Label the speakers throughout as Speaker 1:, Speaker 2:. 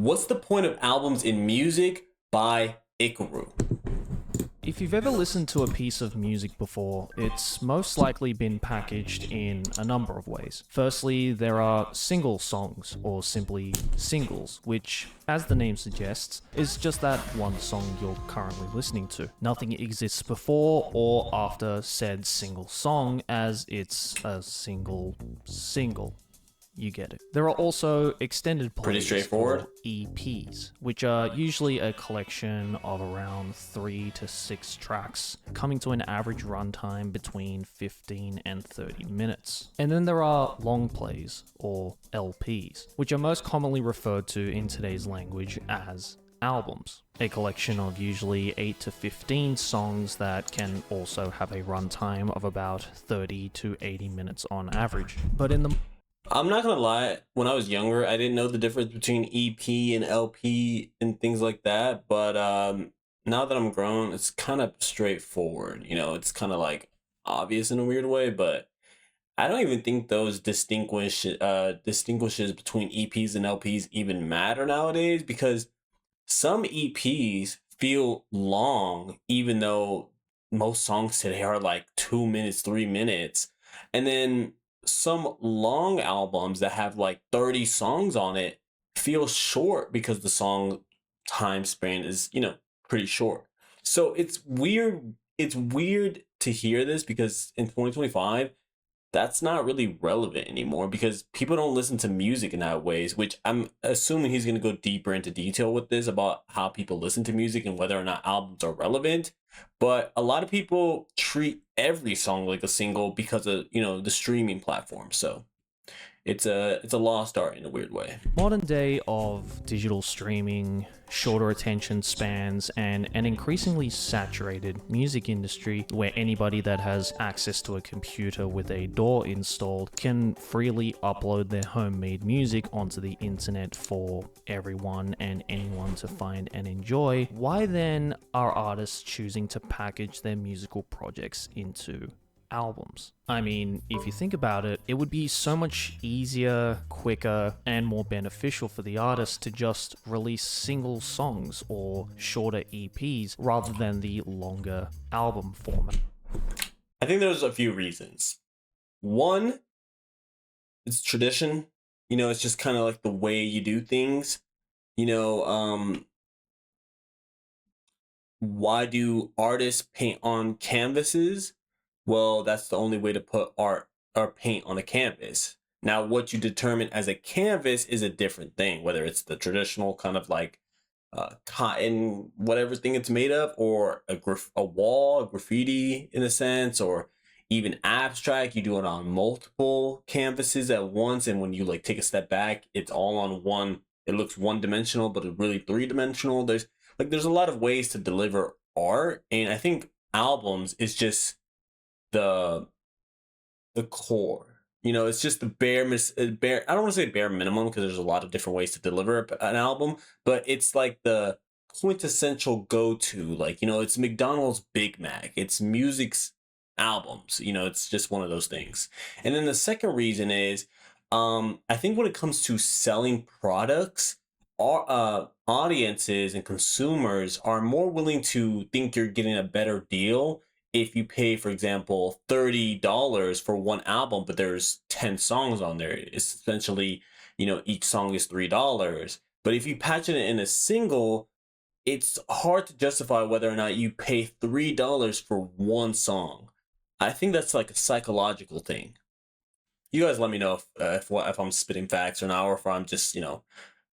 Speaker 1: What's the point of albums in music by Ikaru?
Speaker 2: If you've ever listened to a piece of music before, it's most likely been packaged in a number of ways. Firstly, there are single songs, or simply singles, which, as the name suggests, is just that one song you're currently listening to. Nothing exists before or after said single song, as it's a single. You get it. There are also extended
Speaker 1: Pretty
Speaker 2: plays,
Speaker 1: straightforward.
Speaker 2: or EPs, which are usually a collection of around 3 to 6 tracks, coming to an average runtime between 15 and 30 minutes. And then there are long plays, or LPs, which are most commonly referred to in today's language as albums, a collection of usually 8 to 15 songs that can also have a runtime of about 30 to 80 minutes on average. But in the
Speaker 1: I'm not gonna lie. When I was younger, I didn't know the difference between EP and LP and things like that. But now that I'm grown, it's kind of straightforward. It's kind of like obvious in a weird way. But I don't even think those distinguishes between EPs and LPs even matter nowadays because some EPs feel long, even though most songs today are like 2 minutes, 3 minutes. And then some long albums that have like 30 songs on it feel short because the song time span is, pretty short. So it's weird. It's weird to hear this because in 2025, that's not really relevant anymore because people don't listen to music in that ways, which I'm assuming he's going to go deeper into detail with this about how people listen to music and whether or not albums are relevant. But a lot of people treat every song like a single because of, the streaming platform. So it's a lost art in a weird way.
Speaker 2: modern day of digital streaming, shorter attention spans, and an increasingly saturated music industry where anybody that has access to a computer with a DAW installed can freely upload their homemade music onto the internet for everyone and anyone to find and enjoy, why then are artists choosing to package their musical projects into albums? I mean, if you think about it, it would be so much easier, quicker, and more beneficial for the artist to just release single songs or shorter EPs rather than the longer album format.
Speaker 1: I think there's a few reasons. One, it's tradition. It's just kind of like the way you do things. You know, um, why do artists paint on canvases? Well, that's the only way to put art or paint on a canvas. Now, what you determine as a canvas is a different thing, whether it's the traditional kind of like cotton, whatever thing it's made of, or a wall, a graffiti in a sense, or even abstract. You do it on multiple canvases at once, and when you like take a step back, it's all on one. It looks one dimensional, but it's really three dimensional. There's a lot of ways to deliver art, and I think albums is just the the core. It's just the bare. I don't want to say bare minimum because there's a lot of different ways to deliver an album, but it's like the quintessential go to. Like it's McDonald's Big Mac. It's music's albums. It's just one of those things. And then the second reason is, I think when it comes to selling products, our audiences and consumers are more willing to think you're getting a better deal if you pay, for example, $30 for one album, but there's 10 songs on there. It's essentially, each song is $3. But if you patch it in a single, it's hard to justify whether or not you pay $3 for one song. I think that's like a psychological thing. You guys let me know if I'm spitting facts or not, or if I'm just,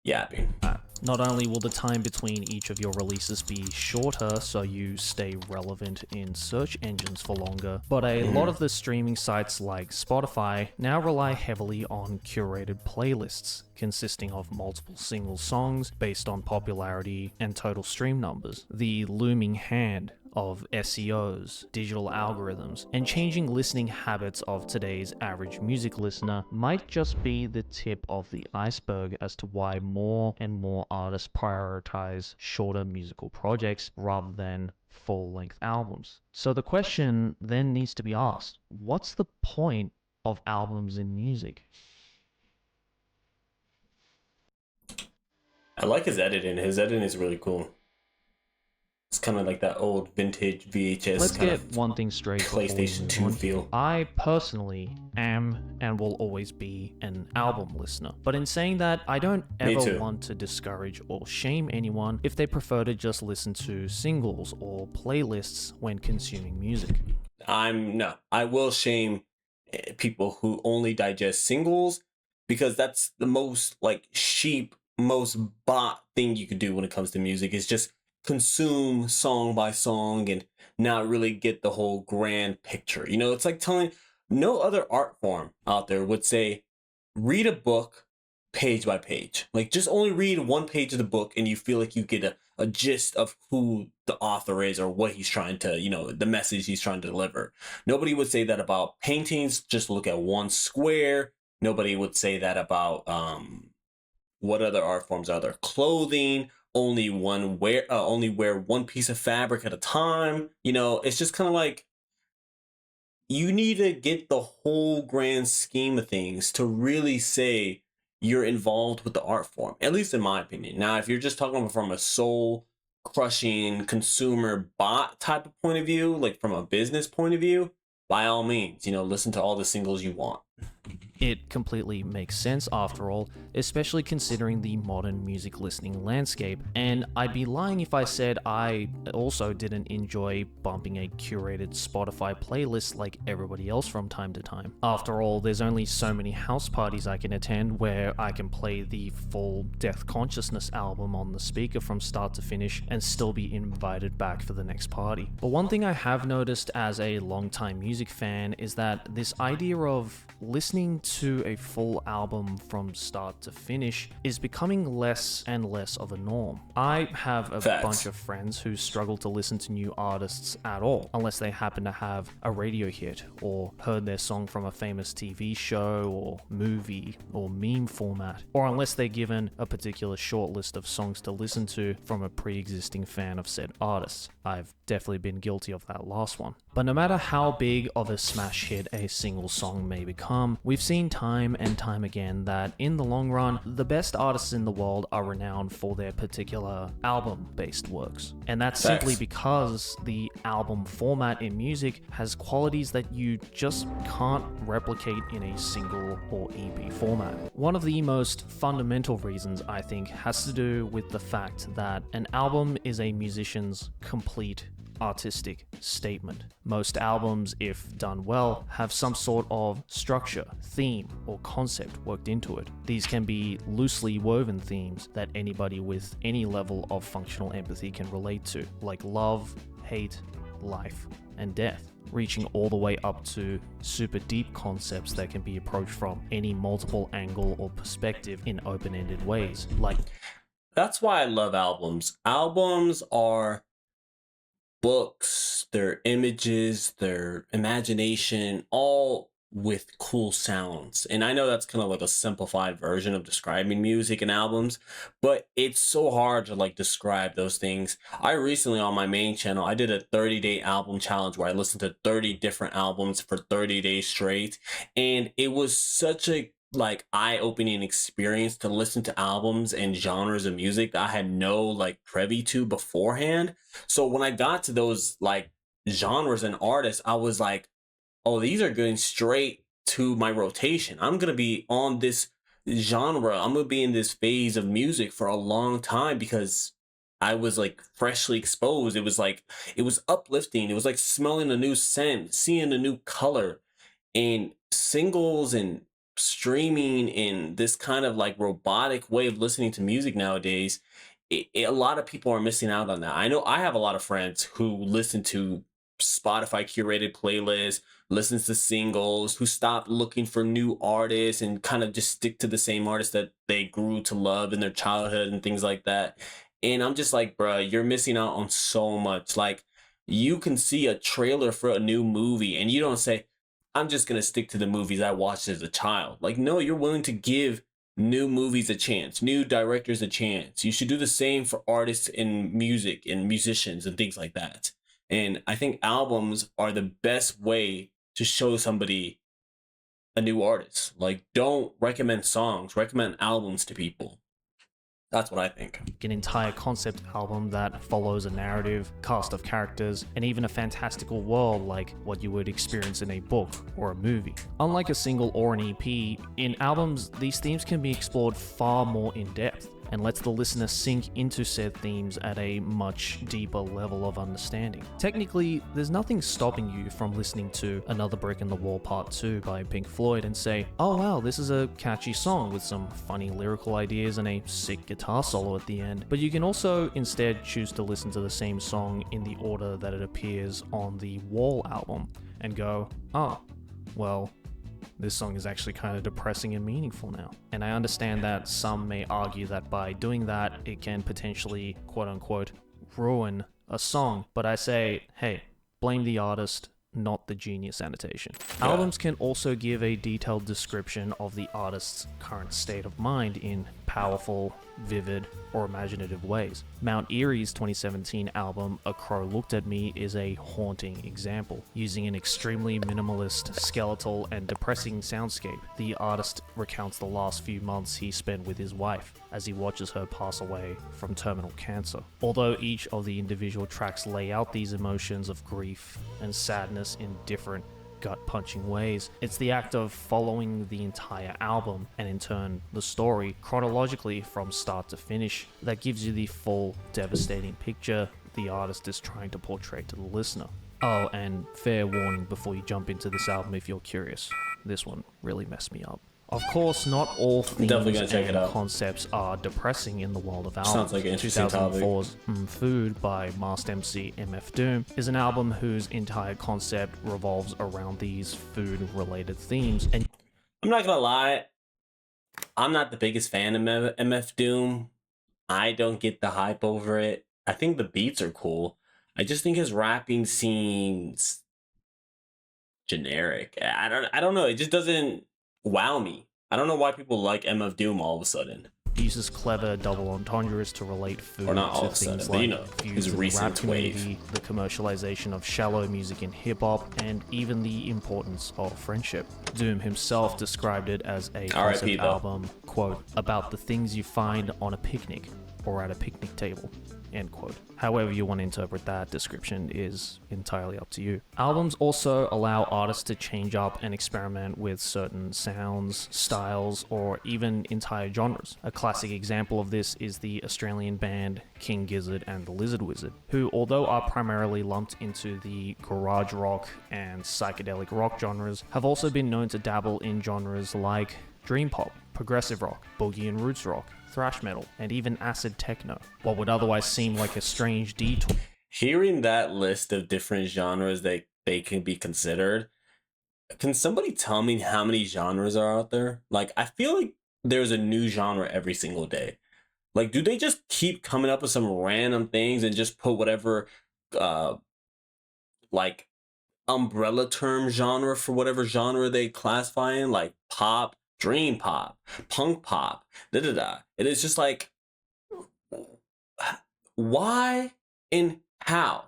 Speaker 1: yapping.
Speaker 2: Not only will the time between each of your releases be shorter so you stay relevant in search engines for longer, but a lot of the streaming sites like Spotify now rely heavily on curated playlists consisting of multiple single songs based on popularity and total stream numbers. The looming hand of SEOs, digital algorithms, and changing listening habits of today's average music listener might just be the tip of the iceberg as to why more and more artists prioritize shorter musical projects rather than full-length albums. So the question then needs to be asked, what's the point of albums in music?
Speaker 1: I like his editing. His editing is really cool. It's kind of like that old vintage VHS
Speaker 2: Let's
Speaker 1: kind of
Speaker 2: get one thing straight before we
Speaker 1: PlayStation
Speaker 2: move
Speaker 1: 2
Speaker 2: on.
Speaker 1: feel.
Speaker 2: I personally am and will always be an album listener. But in saying that, I don't
Speaker 1: Me
Speaker 2: ever
Speaker 1: too.
Speaker 2: want to discourage or shame anyone if they prefer to just listen to singles or playlists when consuming music.
Speaker 1: I will shame people who only digest singles because that's the most like sheep, most bot thing you could do when it comes to music is just consume song by song and not really get the whole grand picture. You know, it's like telling no other art form out there would say read a book page by page. Like just only read one page of the book and you feel like you get a gist of who the author is or what he's trying to, the message he's trying to deliver. Nobody would say that about paintings. Just look at one square. Nobody would say that about what other art forms are there? Clothing. Only wear one piece of fabric at a time. It's just kind of like you need to get the whole grand scheme of things to really say you're involved with the art form, at least in my opinion. Now, if you're just talking from a soul crushing consumer bot type of point of view, like from a business point of view, by all means, listen to all the singles you want.
Speaker 2: It completely makes sense after all, especially considering the modern music listening landscape, and I'd be lying if I said I also didn't enjoy bumping a curated Spotify playlist like everybody else from time to time. After all, there's only so many house parties I can attend where I can play the full Death Consciousness album on the speaker from start to finish and still be invited back for the next party. But one thing I have noticed as a longtime music fan is that this idea of listening to a full album from start to finish is becoming less and less of a norm. I have a
Speaker 1: Facts.
Speaker 2: bunch of friends who struggle to listen to new artists at all, unless they happen to have a radio hit or heard their song from a famous TV show or movie or meme format, or unless they're given a particular short list of songs to listen to from a pre-existing fan of said artists. I've definitely been guilty of that last one. But no matter how big of a smash hit a single song may become, we've seen time and time again that in the long run, the best artists in the world are renowned for their particular album-based works. And that's
Speaker 1: Facts.
Speaker 2: simply because the album format in music has qualities that you just can't replicate in a single or EP format. One of the most fundamental reasons, I think, has to do with the fact that an album is a musician's complete artistic statement. Most albums, if done well, have some sort of structure, theme, or concept worked into it. These can be loosely woven themes that anybody with any level of functional empathy can relate to, like love, hate, life, and death, reaching all the way up to super deep concepts that can be approached from any multiple angle or perspective in open-ended ways, like
Speaker 1: That's why I love albums. Albums are books, their images, their imagination, all with cool sounds. And I know that's kind of like a simplified version of describing music and albums, but it's so hard to like describe those things. I recently on my main channel, I did a 30-day album challenge where I listened to 30 different albums for 30 days straight. And it was such a like eye-opening experience to listen to albums and genres of music that I had no like privy to beforehand. So when I got to those like genres and artists, I was like, oh, these are going straight to my rotation. I'm going to be on this genre. I'm going to be in this phase of music for a long time because I was like freshly exposed. It was like, it was uplifting. It was like smelling a new scent, seeing a new color. And singles and streaming in this kind of like robotic way of listening to music nowadays, a lot of people are missing out on that. I know I have a lot of friends who listen to Spotify curated playlists, listens to singles, who stopped looking for new artists and kind of just stick to the same artists that they grew to love in their childhood and things like that. And I'm just like, bruh, you're missing out on so much. Like, you can see a trailer for a new movie and you don't say, I'm just going to stick to the movies I watched as a child. Like, no, you're willing to give new movies a chance, new directors a chance. You should do the same for artists in music and musicians and things like that. And I think albums are the best way to show somebody a new artist. Like, don't recommend songs, recommend albums to people. That's what I think.
Speaker 2: An entire concept album that follows a narrative, cast of characters, and even a fantastical world like what you would experience in a book or a movie. Unlike a single or an EP, in albums, these themes can be explored far more in depth and lets the listener sink into said themes at a much deeper level of understanding. Technically, there's nothing stopping you from listening to Another Brick in the Wall Part 2 by Pink Floyd and say, oh wow, this is a catchy song with some funny lyrical ideas and a sick guitar solo at the end. But you can also instead choose to listen to the same song in the order that it appears on the Wall album and go, oh, well, this song is actually kind of depressing and meaningful now. And I understand that some may argue that by doing that, it can potentially, quote unquote, ruin a song. But I say, hey, blame the artist, not the Genius annotation.
Speaker 1: Yeah.
Speaker 2: Albums can also give a detailed description of the artist's current state of mind in powerful, vivid, or imaginative ways. Mount Erie's 2017 album, A Crow Looked at Me, is a haunting example. Using an extremely minimalist, skeletal, and depressing soundscape, the artist recounts the last few months he spent with his wife as he watches her pass away from terminal cancer. Although each of the individual tracks lay out these emotions of grief and sadness in different gut-punching ways, it's the act of following the entire album, and in turn the story, chronologically from start to finish, that gives you the full, devastating picture the artist is trying to portray to the listener. Oh, and fair warning before you jump into this album if you're curious, this one really messed me up. Of course, not all themes and concepts are depressing in the world of albums.
Speaker 1: Sounds like an interesting topic.
Speaker 2: 2004's Food by Masked MC MF Doom is an album whose entire concept revolves around these food-related themes. And
Speaker 1: I'm not gonna lie, I'm not the biggest fan of MF Doom. I don't get the hype over it. I think the beats are cool. I just think his rapping seems generic. I don't know. It just doesn't wow me. I don't know why people like MF Doom all of a sudden.
Speaker 2: Uses clever double entendres to relate food to things like
Speaker 1: his recent wave,
Speaker 2: the commercialization of shallow music in hip-hop, and even the importance of friendship. Doom himself described it as a concept album, quote, about the things you find on a picnic or at a picnic table, end quote. However you want to interpret that description is entirely up to you. Albums also allow artists to change up and experiment with certain sounds, styles, or even entire genres. A classic example of this is the Australian band King Gizzard and the Lizard Wizard, who, although are primarily lumped into the garage rock and psychedelic rock genres, have also been known to dabble in genres like dream pop, progressive rock, boogie and roots rock, thrash metal, and even acid techno. What would otherwise seem like a strange detour.
Speaker 1: Hearing that list of different genres that they can be considered, can somebody tell me how many genres are out there? Like, I feel like there's a new genre every single day. Like, do they just keep coming up with some random things and just put whatever, like, umbrella term genre for whatever genre they classify in, like pop, dream pop, punk pop, da-da-da. It is just like, why and how?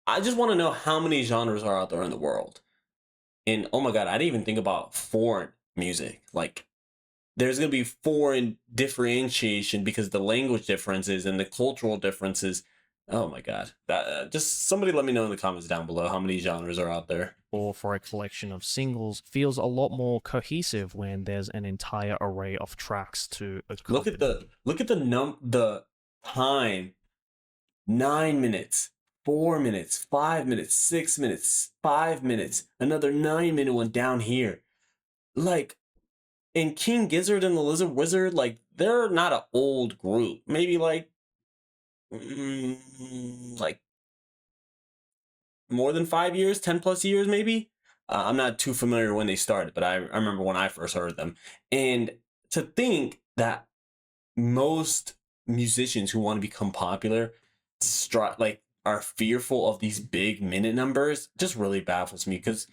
Speaker 1: I just want to know how many genres are out there in the world. And oh my god, I didn't even think about foreign music. Like, there's going to be foreign differentiation because the language differences and the cultural differences. Oh my god. Just somebody let me know in the comments down below how many genres are out there.
Speaker 2: Or for a collection of singles feels a lot more cohesive when there's an entire array of tracks to accompany.
Speaker 1: Look at the time. 9 minutes, 4 minutes, 5 minutes, 6 minutes, 5 minutes, another 9-minute one down here. Like, in King Gizzard and the Lizard Wizard, like, they're not an old group. Maybe like more than 5 years, 10 plus years maybe. I'm not too familiar when they started, but I remember when I first heard them. And to think that most musicians who want to become popular are fearful of these big minute numbers just really baffles me, because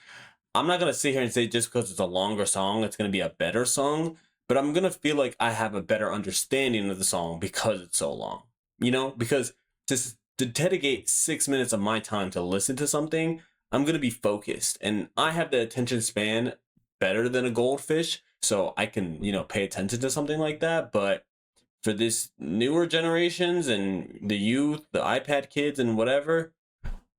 Speaker 1: I'm not going to sit here and say just because it's a longer song it's going to be a better song, but I'm going to feel like I have a better understanding of the song because it's so long. You know, because to dedicate 6 minutes of my time to listen to something, I'm going to be focused. And I have the attention span better than a goldfish, so I can, pay attention to something like that. But for this newer generations and the youth, the iPad kids and whatever,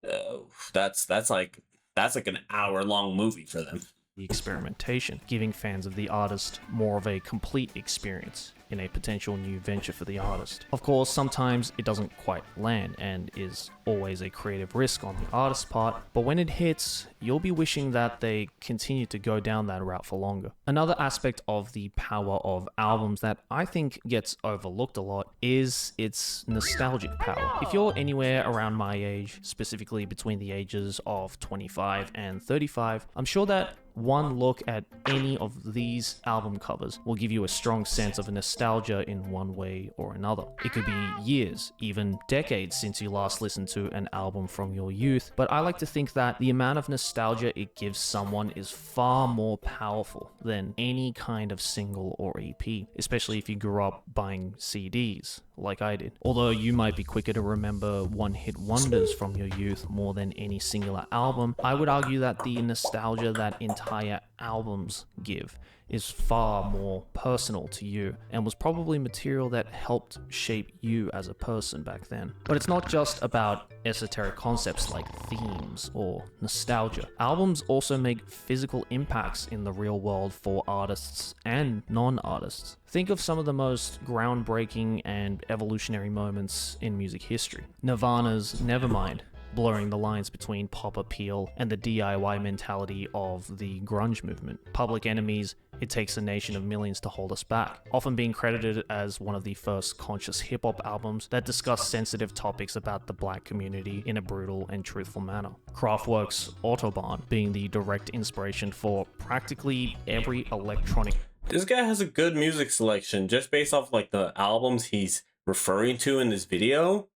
Speaker 1: uh, that's like an hour long movie for them.
Speaker 2: The experimentation, giving fans of the artist more of a complete experience in a potential new venture for the artist. Of course, sometimes it doesn't quite land and is always a creative risk on the artist's part, but when it hits, you'll be wishing that they continue to go down that route for longer. Another aspect of the power of albums that I think gets overlooked a lot is its nostalgic power. If you're anywhere around my age, specifically between the ages of 25 and 35, I'm sure that one look at any of these album covers will give you a strong sense of a nostalgia in one way or another. It could be years, even decades since you last listened to an album from your youth, but I like to think that the amount of nostalgia it gives someone is far more powerful than any kind of single or EP, especially if you grew up buying CDs like I did. Although you might be quicker to remember one-hit wonders from your youth more than any singular album, I would argue that the nostalgia that entire albums give is far more personal to you and was probably material that helped shape you as a person back then. But it's not just about esoteric concepts like themes or nostalgia. Albums also make physical impacts in the real world for artists and non-artists. Think of some of the most groundbreaking and evolutionary moments in music history. Nirvana's Nevermind, blurring the lines between pop appeal and the DIY mentality of the grunge movement. Public Enemy's It Takes a Nation of Millions to Hold Us Back, often being credited as one of the first conscious hip-hop albums that discuss sensitive topics about the black community in a brutal and truthful manner. Kraftwerk's Autobahn being the direct inspiration for practically every electronic.
Speaker 1: This guy has a good music selection just based off like the albums he's referring to in this video.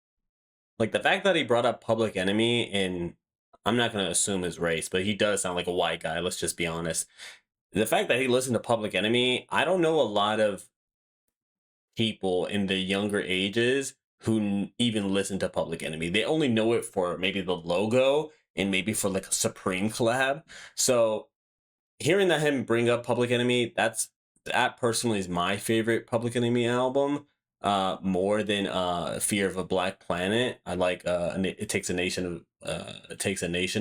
Speaker 1: Like the fact that he brought up Public Enemy, and I'm not going to assume his race, but he does sound like a white guy, let's just be honest. The fact that he listened to Public Enemy, I don't know a lot of people in the younger ages who even listen to Public Enemy. They only know it for maybe the logo and maybe for like a Supreme collab. So hearing that him bring up Public Enemy, that personally is my favorite Public Enemy album. More than Fear of a Black Planet. I like It Takes a Nation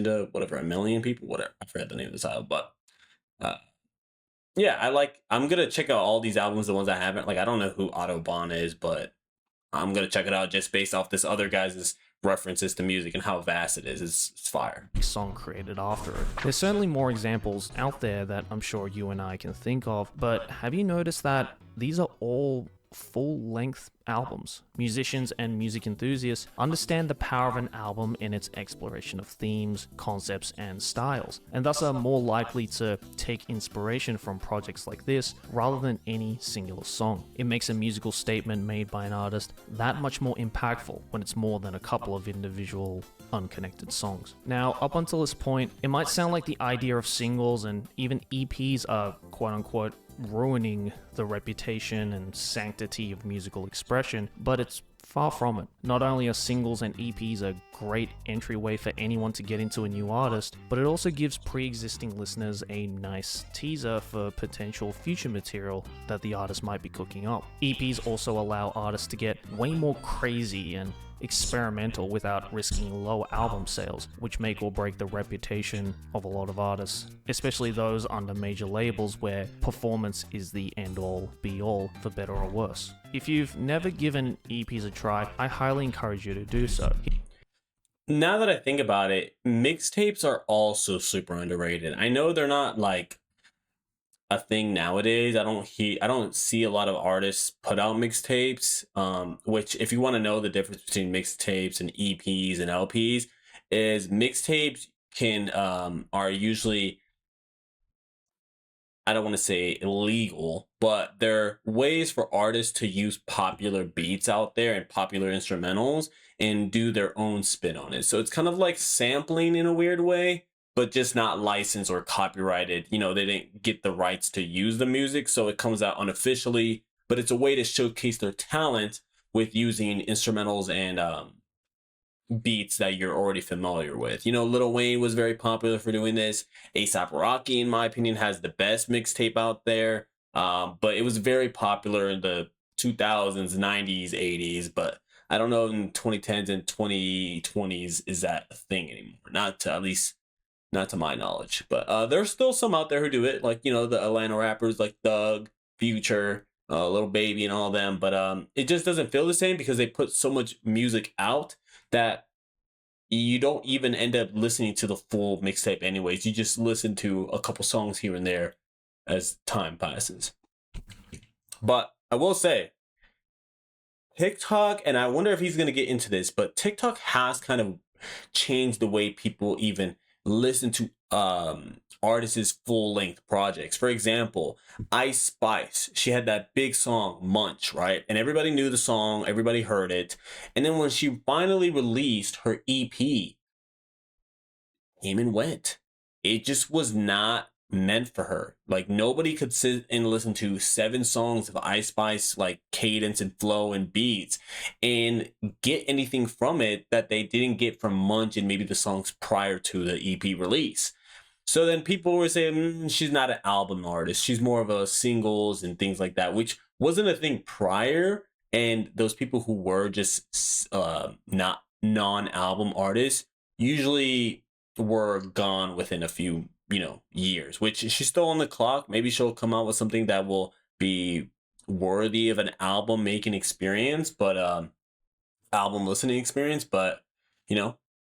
Speaker 1: to whatever, a million people, whatever. I forgot the name of the title, but yeah, I'm gonna check out all these albums, the ones I haven't. Like I don't know who Autobahn is, but I'm gonna check it out just based off this other guy's references to music and how vast it is. It's fire.
Speaker 2: Song created after it. There's certainly more examples out there that I'm sure you and I can think of, but have you noticed that these are all full-length albums? Musicians and music enthusiasts understand the power of an album in its exploration of themes, concepts, and styles, and thus are more likely to take inspiration from projects like this rather than any singular song. It makes a musical statement made by an artist that much more impactful when it's more than a couple of individual unconnected songs. Now, up until this point, it might sound like the idea of singles and even EPs are quote-unquote ruining the reputation and sanctity of musical expression, but it's far from it. Not only are singles and EPs a great entryway for anyone to get into a new artist, but it also gives pre-existing listeners a nice teaser for potential future material that the artist might be cooking up. EPs also allow artists to get way more crazy and experimental without risking low album sales, which make or break the reputation of a lot of artists, especially those under major labels where performance is the end-all be-all for better or worse. If you've never given EPs a try, I highly encourage you to do so.
Speaker 1: Now that I think about it, mixtapes are also super underrated. I know they're not like a thing nowadays. I don't see a lot of artists put out mixtapes. Which, if you want to know the difference between mixtapes and EPs and LPs, is mixtapes are usually, I don't want to say illegal, but they're ways for artists to use popular beats out there and popular instrumentals and do their own spin on it. So it's kind of like sampling in a weird way, but just not licensed or copyrighted. You know, they didn't get the rights to use the music, so it comes out unofficially, but it's a way to showcase their talent with using instrumentals and beats that you're already familiar with. You know, Lil Wayne was very popular for doing this. A$AP Rocky, in my opinion, has the best mixtape out there. But it was very popular in the 2000s, 90s, 80s, but I don't know in 2010s and 2020s is that a thing anymore. Not to, at least not to my knowledge. But there's still some out there who do it, like the Atlanta rappers like Thug, Future, Little Baby, and all of them. But it just doesn't feel the same because they put so much music out that you don't even end up listening to the full mixtape anyways. You just listen to a couple songs here and there as time passes. But I will say, TikTok, and I wonder if he's going to get into this, but TikTok has kind of changed the way people even listen to artists' full-length projects. For example, Ice Spice, she had that big song Munch, right? And everybody knew the song, everybody heard it. And then when she finally released her EP, came and went. It just was not meant for her. Like, nobody could sit and listen to 7 songs of Ice Spice, like cadence and flow and beats, and get anything from it that they didn't get from Munch and maybe the songs prior to the EP release. So then people were saying she's not an album artist. She's more of a singles and things like that, which wasn't a thing prior. And those people who were just not non-album artists usually were gone within a few years, which she's still on the clock. Maybe she'll come out with something that will be worthy of an album making experience, but album listening experience. But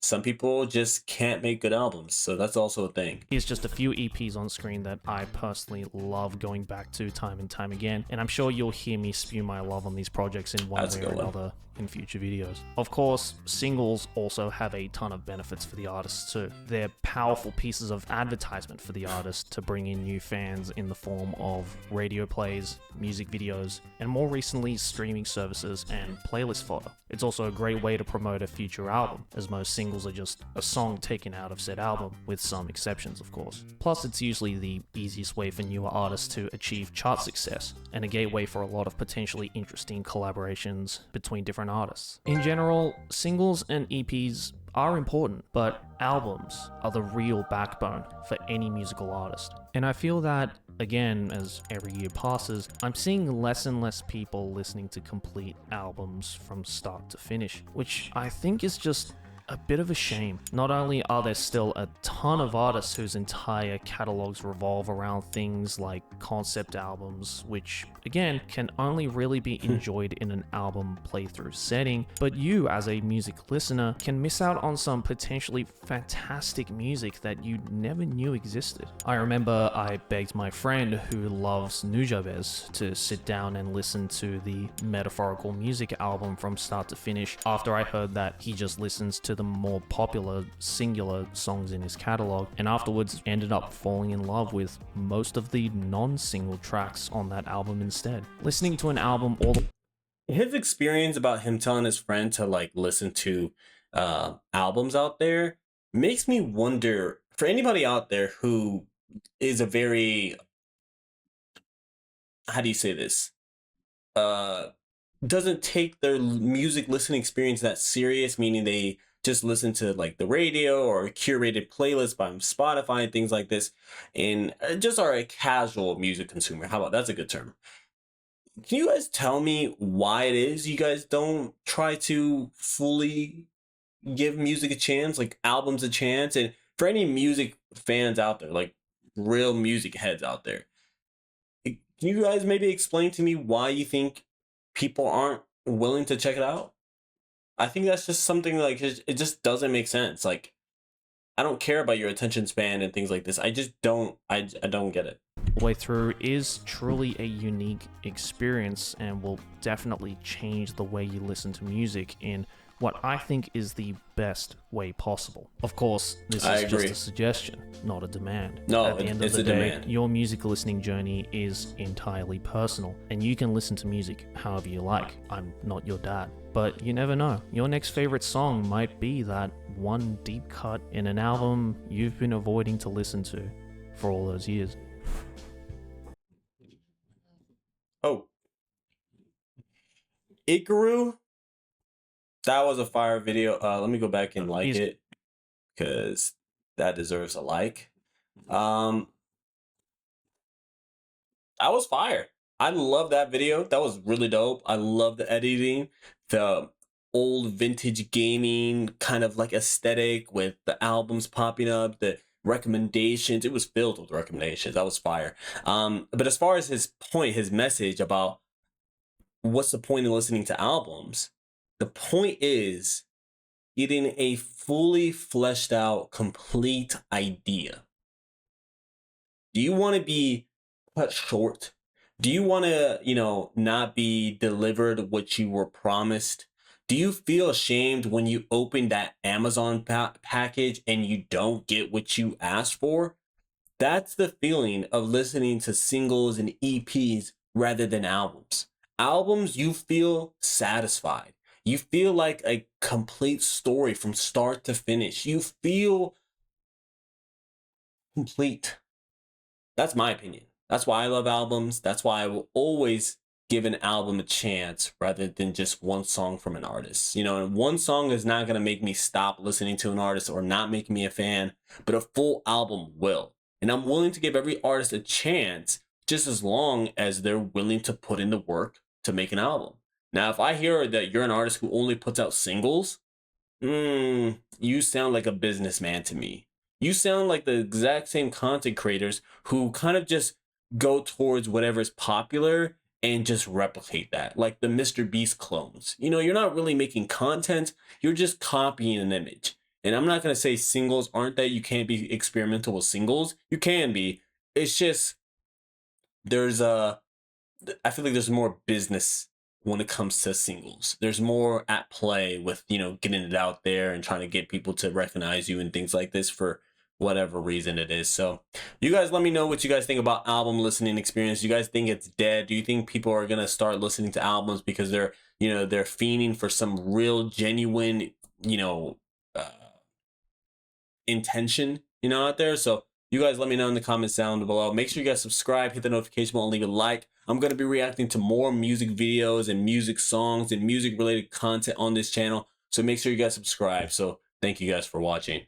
Speaker 1: some people just can't make good albums, so that's also a thing.
Speaker 2: Here's just a few EPs on screen that I personally love going back to time and time again, and I'm sure you'll hear me spew my love on these projects in one way or another in future videos. Of course, singles also have a ton of benefits for the artists too. They're powerful pieces of advertisement for the artist to bring in new fans in the form of radio plays, music videos, and more recently, streaming services and playlist fodder. It's also a great way to promote a future album, as most singles are just a song taken out of said album, with some exceptions of course. Plus, it's usually the easiest way for newer artists to achieve chart success, and a gateway for a lot of potentially interesting collaborations between different artists. In general, singles and EPs are important, but albums are the real backbone for any musical artist. And I feel that, again, as every year passes, I'm seeing less and less people listening to complete albums from start to finish, which I think is just a bit of a shame. Not only are there still a ton of artists whose entire catalogs revolve around things like concept albums, which again can only really be enjoyed in an album playthrough setting, but you as a music listener can miss out on some potentially fantastic music that you never knew existed. I remember I begged my friend who loves Nujabes to sit down and listen to the Metaphorical Music album from start to finish after I heard that he just listens to the more popular singular songs in his catalog, and afterwards ended up falling in love with most of the non-single tracks on that album instead. Listening to an album
Speaker 1: his experience about him telling his friend to like listen to albums out there makes me wonder, for anybody out there who is a very, how do you say this, doesn't take their music listening experience that serious, meaning they just listen to like the radio or a curated playlist by Spotify and things like this, and just are a casual music consumer. How about that's a good term? Can you guys tell me why it is you guys don't try to fully give music a chance, like albums a chance? And for any music fans out there, like real music heads out there, can you guys maybe explain to me why you think people aren't willing to check it out? I think that's just something like, it just doesn't make sense. Like, I don't care about your attention span and things like this. I just don't, I don't get it.
Speaker 2: Way through is truly a unique experience and will definitely change the way you listen to music in what I think is the best way possible. Of course, this is just a suggestion, not a demand.
Speaker 1: No,
Speaker 2: at the end of the day, your music listening journey is entirely personal, and you can listen to music however you like. I'm not your dad. But you never know. Your next favorite song might be that one deep cut in an album you've been avoiding to listen to for all those years.
Speaker 1: Oh. Ikaru? That was a fire video. Let me go back and like it, because that deserves a like. That was fire. I love that video. That was really dope. I love the editing, the old vintage gaming kind of like aesthetic with the albums popping up, the recommendations. It was filled with recommendations. That was fire. But as far as his point, his message about what's the point of listening to albums, the point is getting a fully fleshed out, complete idea. Do you want to be cut short? Do you want to, not be delivered what you were promised? Do you feel ashamed when you open that Amazon package and you don't get what you asked for? That's the feeling of listening to singles and EPs rather than albums. Albums, you feel satisfied. You feel like a complete story from start to finish. You feel complete. That's my opinion. That's why I love albums. That's why I will always give an album a chance rather than just one song from an artist. And one song is not going to make me stop listening to an artist or not make me a fan, but a full album will. And I'm willing to give every artist a chance just as long as they're willing to put in the work to make an album. Now, if I hear that you're an artist who only puts out singles, you sound like a businessman to me. You sound like the exact same content creators who kind of just go towards whatever is popular and just replicate that, like the Mr. Beast clones. You're not really making content, you're just copying an image. And I'm not going to say singles aren't that. You can't be experimental with singles. You can be. It's just I feel like there's more business when it comes to singles. There's more at play with, getting it out there and trying to get people to recognize you and things like this for whatever reason it is. So you guys let me know what you guys think about album listening experience. You guys think it's dead? Do you think people are going to start listening to albums because they're fiending for some real genuine, intention, out there? So you guys let me know in the comments down below. Make sure you guys subscribe, hit the notification bell, and leave a like. I'm going to be reacting to more music videos and music songs and music related content on this channel. So make sure you guys subscribe. So thank you guys for watching.